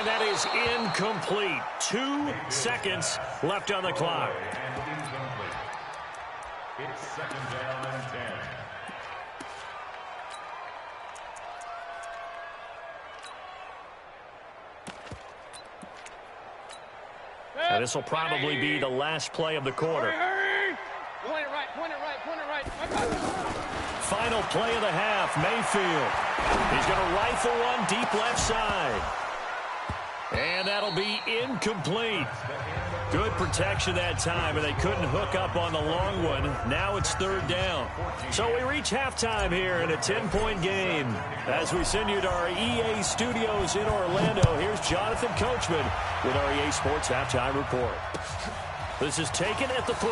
And that is incomplete. 2 seconds left on the clock. It's second down and 10. And this will probably be the last play of the quarter. Point it right, point it right, point it right. Final play of the half, Mayfield. He's going to rifle one deep left side. And that'll be incomplete. Good protection that time, and they couldn't hook up on the long one. Now it's third down. So we reach halftime here in a 10-point game. As we send you to our EA studios in Orlando, here's Jonathan Coachman with our EA Sports Halftime Report. This is taken at the 3.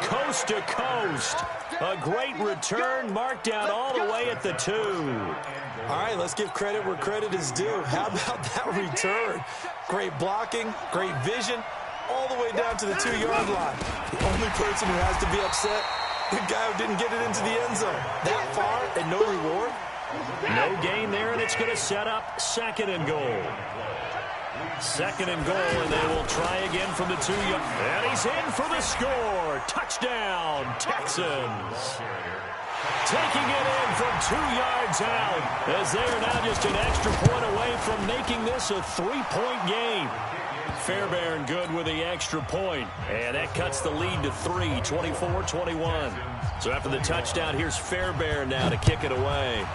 Coast to coast. A great return, marked down all the way at the 2. All right, let's give credit where credit is due. How about that return? Great blocking, great vision, all the way down to the 2-yard line. The only person who has to be upset, the guy who didn't get it into the end zone. That far and no reward? No gain there, and it's going to set up second and goal. Second and goal, and they will try again from the 2-yard. And he's in for the score. Touchdown, Texans. Taking it in from 2 yards out, as they are now just an extra point away from making this a 3-point game. Fairbairn good with the extra point, and that cuts the lead to 3, 24-21. So after the touchdown, here's Fairbairn now to kick it away.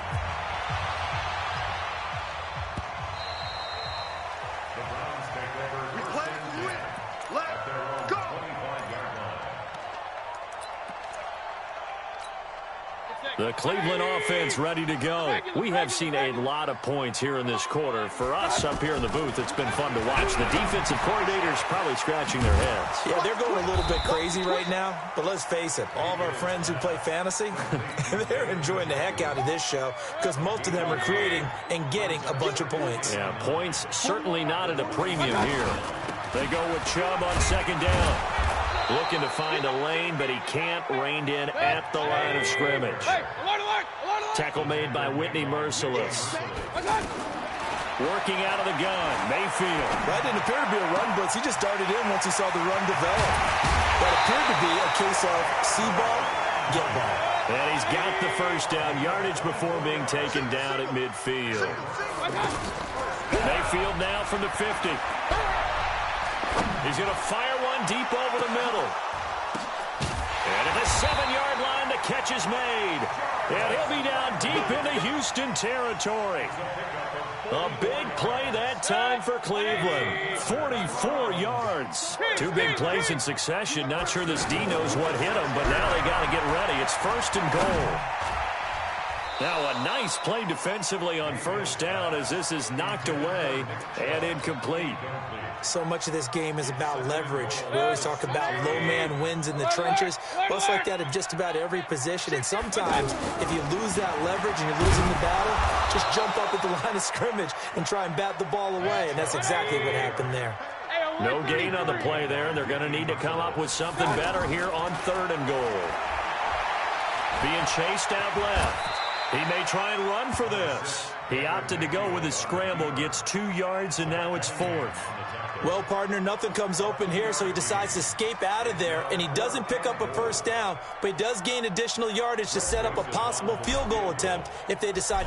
The Cleveland offense ready to go. We have seen a lot of points here in this quarter. For us up here in the booth, it's been fun to watch. The defensive coordinators probably scratching their heads. Yeah, they're going a little bit crazy right now. But let's face it, all of our friends who play fantasy, they're enjoying the heck out of this show because most of them are creating and getting a bunch of points. Yeah, points certainly not at a premium here. They go with Chubb on second down. Looking to find a lane, but he can't. Reined in at the line of scrimmage. Tackle made by Whitney Merciless. Working out of the gun, Mayfield. That didn't appear to be a run blitz. He just darted in once he saw the run develop. That appeared to be a case of see ball, get ball. And he's got the first down, yardage before being taken down at midfield. Mayfield now from the 50. He's going to fire one deep over the middle. And at the 7-yard line, the catch is made. And he'll be down deep into Houston territory. A big play that time for Cleveland. 44 yards. 2 big plays in succession. Not sure this D knows what hit him, but now they got to get ready. It's first and goal. Now a nice play defensively on first down as this is knocked away and incomplete. So much of this game is about leverage. We always talk about low man wins in the trenches. Well, it's like that in just about every position. And sometimes, if you lose that leverage and you're losing the battle, just jump up at the line of scrimmage and try and bat the ball away. And that's exactly what happened there. No gain on the play there. They're going to need to come up with something better here on third and goal. Being chased out left. He may try and run for this. He opted to go with his scramble, gets 2 yards, and now it's 4th. Well, partner, nothing comes open here, so he decides to escape out of there, and he doesn't pick up a first down, but he does gain additional yardage to set up a possible field goal attempt if they decide.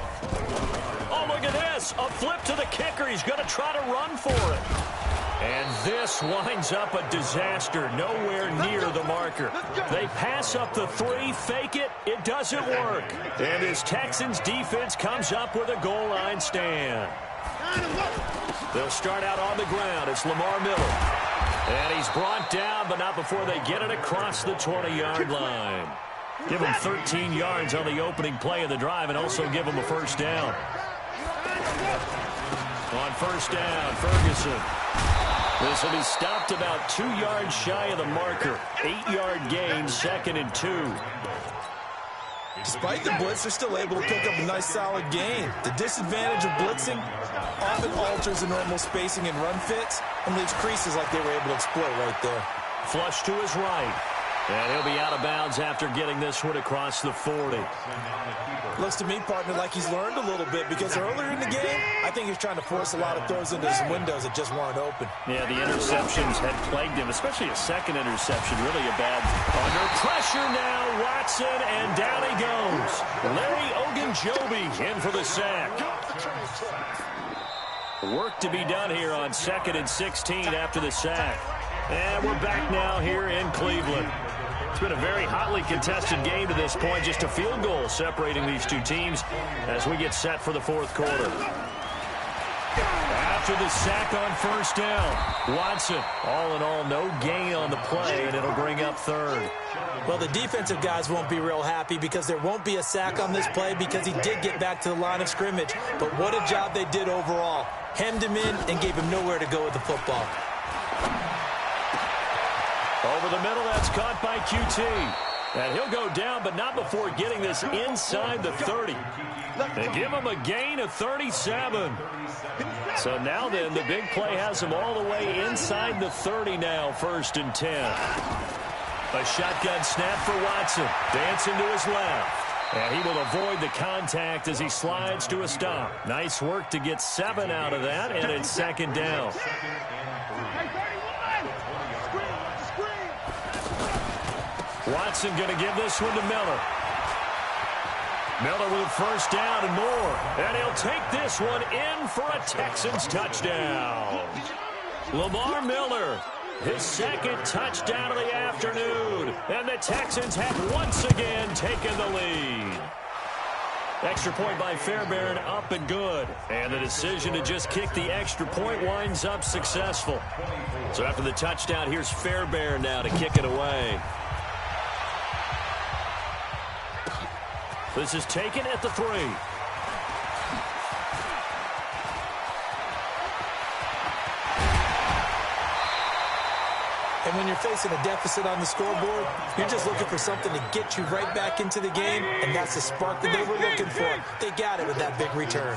Oh, look at this. A flip to the kicker. He's going to try to run for it. And this winds up a disaster, nowhere near the marker. They pass up the 3, fake it, it doesn't work. And his Texans defense comes up with a goal line stand. They'll start out on the ground. It's Lamar Miller. And he's brought down, but not before they get it across the 20-yard line. Give him 13 yards on the opening play of the drive and also give him a first down. On first down, Ferguson. This will be stopped about 2 yards shy of the marker. 8-yard gain, 2nd and 2. Despite the blitz, they're still able to pick up a nice solid gain. The disadvantage of blitzing often alters the normal spacing and run fits and leaves creases like they were able to exploit right there. Flush to his right. And he'll be out of bounds after getting this one across the 40. Looks to me, partner, like he's learned a little bit because earlier in the game, I think he was trying to force a lot of throws into his windows that just weren't open. Yeah, the interceptions had plagued him, especially a second interception. Really a bad. Under pressure now, Watson, and down he goes. Larry Ogunjobi in for the sack. Work to be done here on 2nd and 16 after the sack. And we're back now here in Cleveland. It's been a very hotly contested game to this point. Just a field goal separating these two teams as we get set for the 4th quarter. After the sack on 1st down, Watson, all in all, no gain on the play, and it'll bring up 3rd. Well, the defensive guys won't be real happy because there won't be a sack on this play because he did get back to the line of scrimmage. But what a job they did overall. Hemmed him in and gave him nowhere to go with the football. Over the middle, that's caught by QT. And he'll go down, but not before getting this inside the 30. They give him a gain of 37. So now then, the big play has him all the way inside the 30 now, 1st and 10. A shotgun snap for Watson. Dancing to his left. And he will avoid the contact as he slides to a stop. Nice work to get 7 out of that, and it's 2nd down. Watson going to give this one to Miller. Miller with 1st down and more. And he'll take this one in for a Texans touchdown. Lamar Miller, his 2nd touchdown of the afternoon. And the Texans have once again taken the lead. Extra point by Fairbairn, up and good. And the decision to just kick the extra point winds up successful. So after the touchdown, here's Fairbairn now to kick it away. This is taken at the 3. And when you're facing a deficit on the scoreboard, you're just looking for something to get you right back into the game, and that's the spark that they were looking for. They got it with that big return.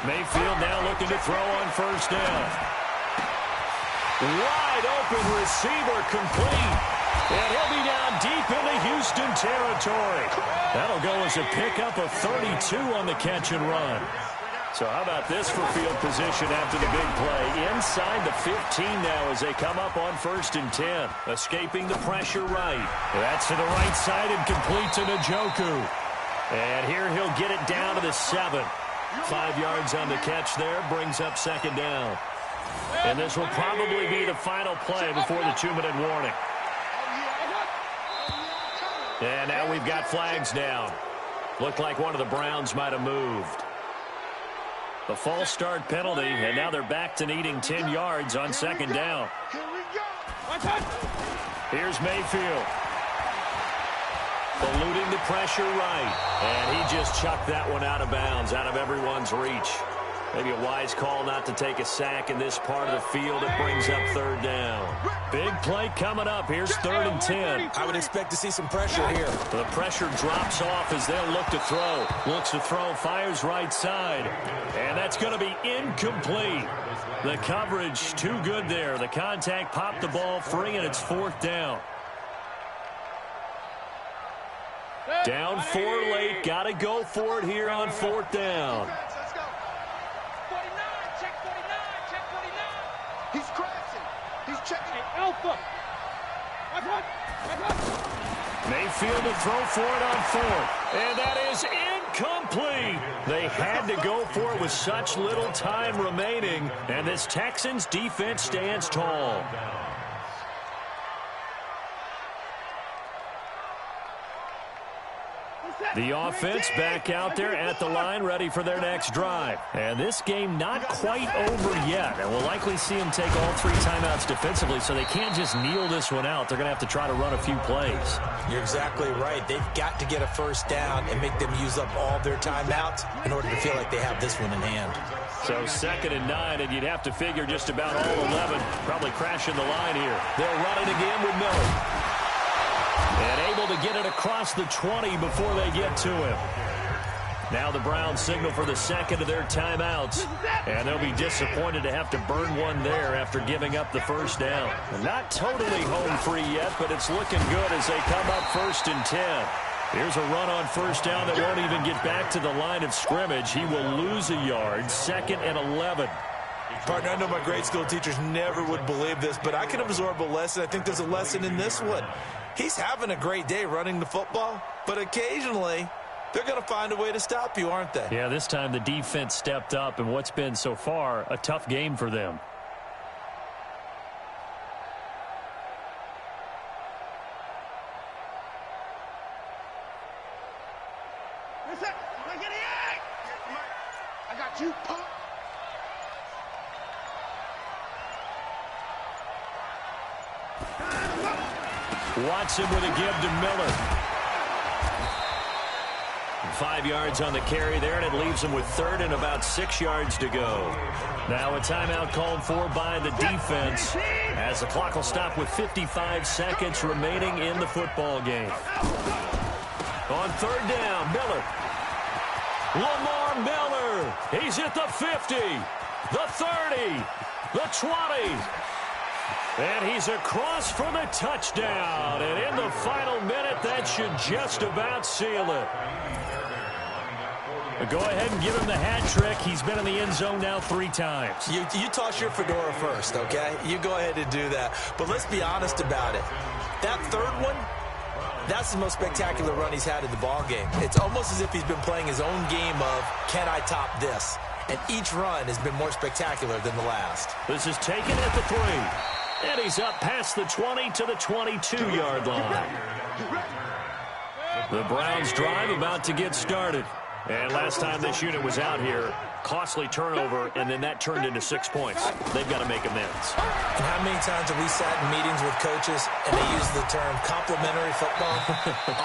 Mayfield now looking to throw on 1st down. Wide open receiver complete. And he'll be down deep into Houston territory. That'll go as a pickup of 32 on the catch and run. So how about this for field position after the big play? Inside the 15 now as they come up on 1st and 10. Escaping the pressure right. That's to the right side and complete to Njoku. And here he'll get it down to the 7. 5 yards on the catch there, brings up 2nd down. And this will probably be the final play before the 2-minute warning. And now we've got flags down. Looked like one of the Browns might have moved. The false start penalty, and now they're back to needing 10 yards on 2nd down. Here's Mayfield. Eluding the pressure right. And he just chucked that one out of bounds, out of everyone's reach. Maybe a wise call not to take a sack in this part of the field. It brings up 3rd down. Big play coming up. Here's 3rd and 10. I would expect to see some pressure here. The pressure drops off as they'll look to throw. Looks to throw, fires right side. And that's going to be incomplete. The coverage too good there. The contact popped the ball free, and it's 4th down. Down 4 late. Got to go for it here on 4th down. Mayfield to throw for it on 4th. And that is incomplete. They had to go for it with such little time remaining. And this Texans defense stands tall. The offense back out there at the line, ready for their next drive. And this game not quite over yet. And we'll likely see them take all 3 timeouts defensively, so they can't just kneel this one out. They're going to have to try to run a few plays. You're exactly right. They've got to get a 1st down and make them use up all their timeouts in order to feel like they have this one in hand. So 2nd and 9, and you'd have to figure just about all 11 probably crashing the line here. They'll run it again with Miller. And able to get it across the 20 before they get to him. Now the Browns signal for the second of their timeouts. And they'll be disappointed to have to burn one there after giving up the first down. Not totally home free yet, but it's looking good as they come up 1st and 10. Here's a run on first down that won't even get back to the line of scrimmage. He will lose a yard. 2nd and 11. Partner, I know my grade school teachers never would believe this, but I can absorb a lesson. I think there's a lesson in this one. He's having a great day running the football, but occasionally they're going to find a way to stop you, aren't they? Yeah, this time the defense stepped up in what's been so far a tough game for them. I got you, punk. Watson with a give to Miller. 5 yards on the carry there, and it leaves him with 3rd and about 6 yards to go. Now a timeout called for by the defense as the clock will stop with 55 seconds remaining in the football game. On 3rd down, Miller. Lamar Miller. He's at the 50, the 30, the 20. And he's across for the touchdown. And in the final minute, that should just about seal it. Go ahead and give him the hat trick. He's been in the end zone now 3 times. You toss your fedora first, okay? You go ahead and do that. But let's be honest about it. That 3rd one, that's the most spectacular run he's had in the ball game. It's almost as if he's been playing his own game of, can I top this? And each run has been more spectacular than the last. This is taken at the 3. And he's up past the 20 to the 22-yard line. The Browns drive about to get started. And last time this unit was out here, costly turnover, and then that turned into 6 points. They've got to make amends. And how many times have we sat in meetings with coaches and they use the term complementary football?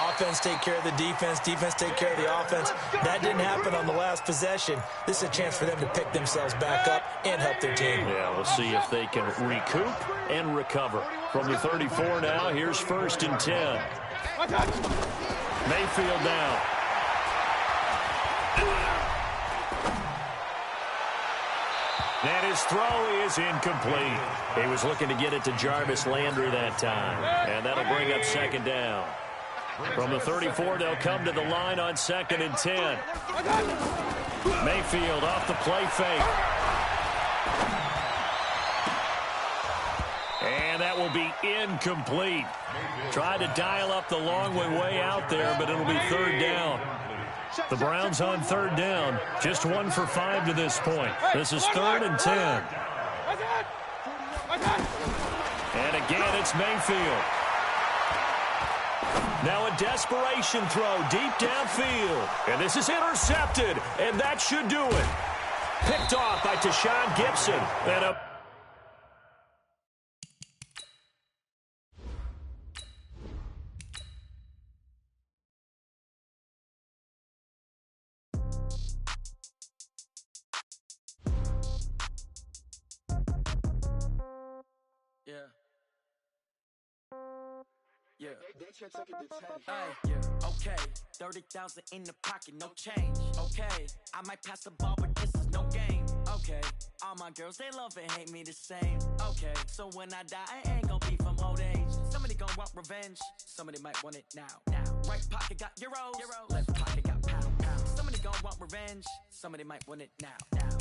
Offense take care of the defense, defense take care of the offense. That didn't happen on the last possession. This is a chance for them to pick themselves back up and help their team. Yeah, we'll see if they can recoup and recover. From the 34 now, here's 1st and 10. Mayfield now. And his throw is incomplete. He was looking to get it to Jarvis Landry that time. And that'll bring up 2nd down. From the 34, they'll come to the line on 2nd and 10. Mayfield off the play fake. And that will be incomplete. Tried to dial up the long way out there, but it'll be 3rd down. The Browns on 3rd down. Just 1 for 5 to this point. This is 3rd and 10. And again, it's Mayfield. Now a desperation throw deep downfield. And this is intercepted. And that should do it. Picked off by Tashawn Gibson. And a Okay, 30,000 in the pocket, no change. Okay, I might pass the ball, but this is no game. Okay, all my girls, they love and hate me the same. Okay, so when I die, I ain't gonna be from old age. Somebody gonna want revenge, somebody might want it now. Right pocket got euros, left pocket got pound. Somebody gonna want revenge, somebody might want it now.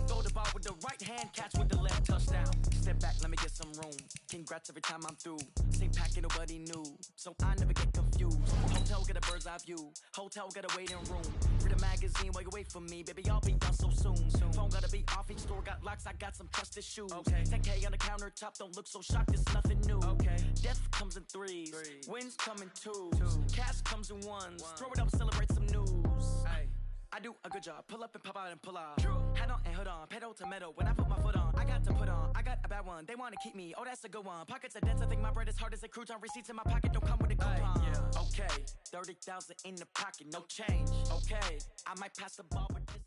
Throw the ball with the right hand, catch with the left, touchdown. Step back, let me get some room. Congrats every time I'm through. Stay packing, nobody knew, so I never get confused. Hotel get a bird's eye view. Hotel got a waiting room. Read a magazine while you wait for me, baby. I'll be done so soon. Phone gotta be off. Each store got locks. I got some trusted shoes. Okay. 10K on the countertop. Don't look so shocked. It's nothing new. Okay. Death comes in threes. Wins come in twos. Cash comes in ones. Throw it up, celebrate some news. Ay. I do a good job. Pull up and pop out and pull out. Head on and hood on. Pedal to metal. When I put my foot on, I got to put on. I got a bad one. They want to keep me. Oh, that's a good one. Pockets are dense. I think my bread is hard as a crouton. Receipts in my pocket don't come with a coupon. Yeah. Okay. 30,000 in the pocket. No change. Okay. I might pass the ball, but this...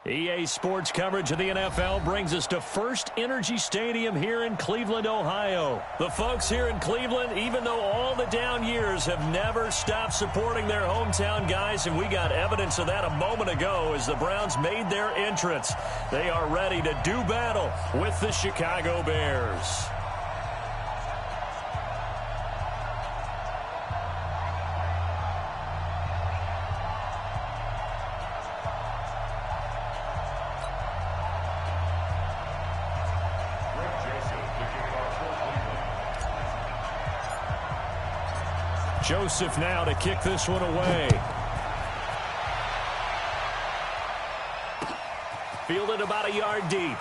EA Sports coverage of the NFL brings us to First Energy Stadium here in Cleveland, Ohio. The folks here in Cleveland, even though all the down years, have never stopped supporting their hometown guys, and we got evidence of that a moment ago as the Browns made their entrance. They are ready to do battle with the Chicago Bears. Joseph now to kick this one away. Fielded about a yard deep.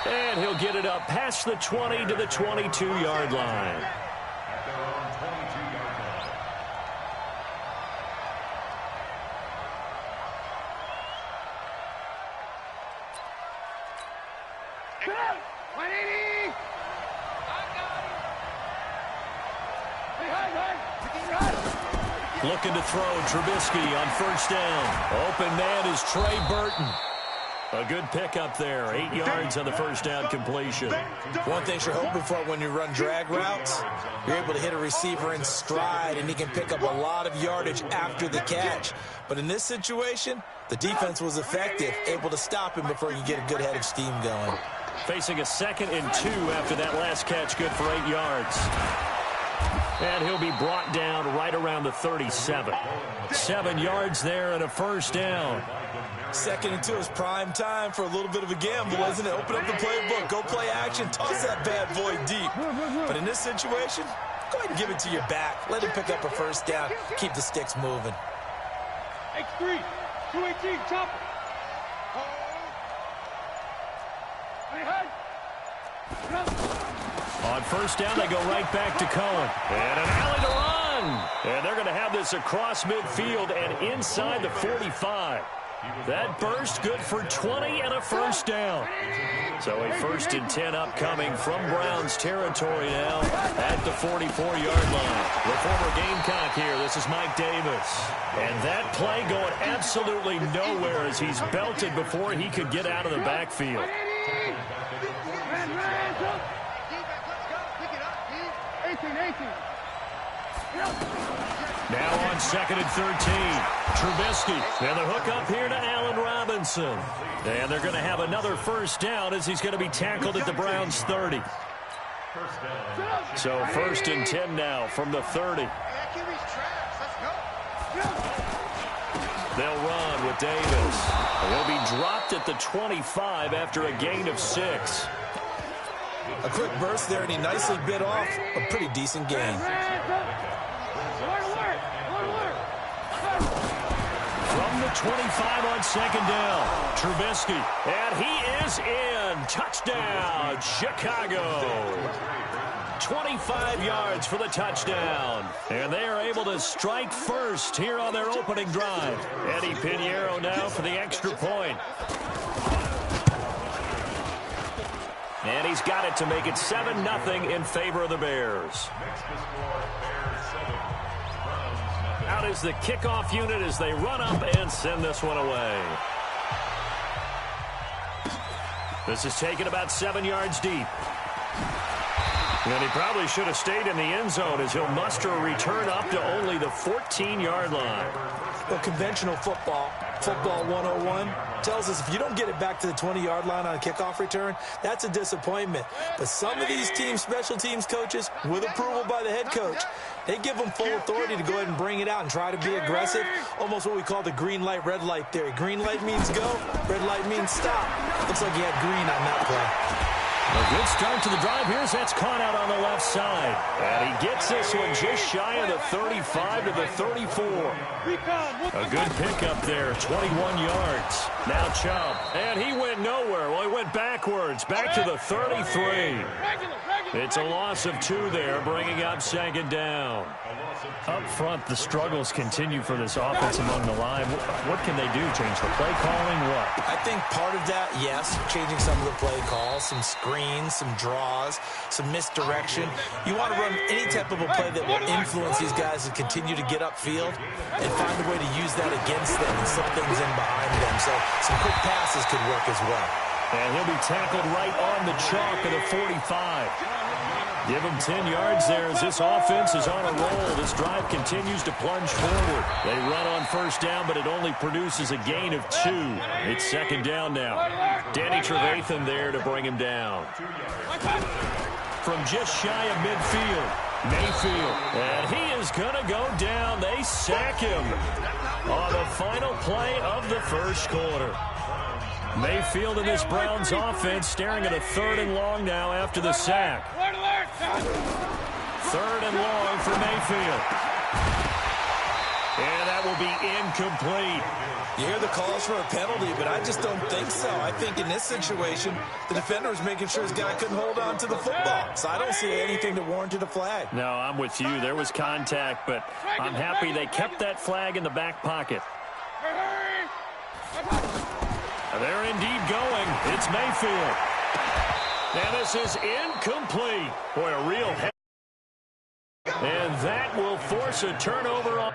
And he'll get it up past the 20 to the 22-yard line. Looking to throw, Trubisky on first down. Open man is Trey Burton. A good pickup there. 8 yards on the first down completion. One thing you're hoping for when you run drag routes, you're able to hit a receiver in stride, and he can pick up a lot of yardage after the catch. But in this situation, the defense was effective, able to stop him before you get a good head of steam going. Facing a 2nd and 2 after that last catch, good for 8 yards. And he'll be brought down right around the 37. 7 yards there and a first down. 2nd and 2 is prime time for a little bit of a gamble, isn't it? Open up the playbook, go play action, toss that bad boy deep. But in this situation, go ahead and give it to your back. Let him pick up a first down. Keep the sticks moving. X3, 218, chopper. On first down, they go right back to Cohen. And an alley to run. And they're going to have this across midfield and inside the 45. That burst good for 20 and a first down. So a 1st and 10 upcoming from Browns territory now at the 44-yard line. The former Gamecock here. This is Mike Davis. And that play going absolutely nowhere as he's belted before he could get out of the backfield. Now on 2nd and 13, Trubisky, and the hook up here to Allen Robinson. And they're going to have another first down as he's going to be tackled at the Browns' 30. So 1st and 10 now from the 30. They'll run with Davis. He'll be dropped at the 25 after a gain of 6. A quick burst there, and he nicely bit off a pretty decent gain. From the 25 on 2nd down, Trubisky, and he is in. Touchdown, Chicago. 25 yards for the touchdown. And they are able to strike first here on their opening drive. Eddie Pinheiro now for the extra point. And he's got it to make it 7-0 in favor of the Bears. Out is the kickoff unit as they run up and send this one away. This is taken about 7 yards deep. And he probably should have stayed in the end zone as he'll muster a return up to only the 14-yard line. Well, conventional football 101, tells us if you don't get it back to the 20-yard line on a kickoff return, that's a disappointment. But some of these teams, special teams coaches, with approval by the head coach, they give them full authority to go ahead and bring it out and try to be aggressive, almost what we call the green light, red light theory. Green light means go, red light means stop. Looks like he had green on that play. A good start to the drive here as that's caught out on the left side. And he gets this one just shy of the 35 to the 34. A good pickup there, 21 yards. Now Chubb, and he went nowhere. Well, he went backwards, back to the 33. It's a loss of 2 there, bringing up 2nd down. Up front, the struggles continue for this offense among the line. What can they do? Change the play calling? What? I think part of that, yes, changing some of the play calls, some screen screens, some draws, some misdirection. You want to run any type of a play that will influence these guys to continue to get upfield and find a way to use that against them and slip things in behind them. So some quick passes could work as well. And he'll be tackled right on the chalk of the 45. Give him 10 yards there as this offense is on a roll. This drive continues to plunge forward. They run on first down, but it only produces a gain of 2. It's second down now. Danny Trevathan there to bring him down. From just shy of midfield, Mayfield. And he is going to go down. They sack him on the final play of the first quarter. Mayfield in this Browns offense staring at a 3rd and long now after the sack. 3rd and long for Mayfield. And that will be incomplete. You hear the calls for a penalty, but I just don't think so. I think in this situation, the defender was making sure his guy couldn't hold on to the football. So I don't see anything that warranted a flag. No, I'm with you. There was contact, but I'm happy they kept that flag in the back pocket. They're indeed going. It's Mayfield. And this is incomplete. Boy, a real... And that will force a turnover on...